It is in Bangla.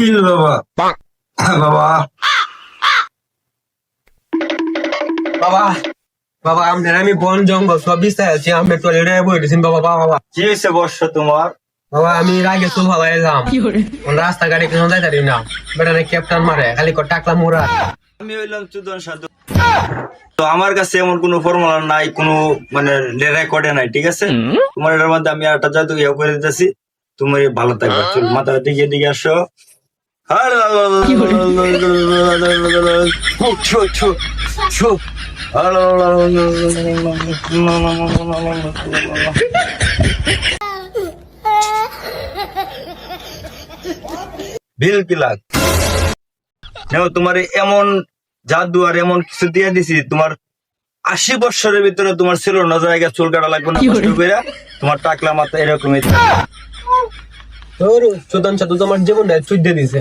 ইল বাবা, বাবা, বাবা বাবা আপনার আমি বন জঙ্গল সব বিস্তার আছি আপনার টয়লেটে বই দিয়েছেন বাবা বাবা বাবা কি হয়েছে বর্ষ তোমার? বাবা আমি রাগে চুল ভালো এলাম রাস্তাঘাটে কোনো যাইতে পারি না বেটা ক্যাপ্টান মারে খালি টাকলা মোড়া আমি হইলাম চুদন সাধু। তো আমার কাছে এমন কোনো ফর্মুলা নাই, কোনো মানে রেকর্ডে নাই, ঠিক আছে? তোমার এটার মধ্যে আমি একটা জাদু ইয়ে করে দিতেছি, তুমি ভালো থাকবে। চুল মাথার দিকে দিকে আসো। ছু, ছু, ছু। বিল পিলাক তোমার এমন জাদু আর এমন কিছু দিয়ে দিছি, তোমার 80 বছরের ভিতরে তোমার ছিল না জায়গা চুল কাটা লাগবে না, কষ্ট করে তোমার টাকলা মাথা এরকমই থাকবে। চোদন সাধু তোমার জীবন চুদ্দে দিছে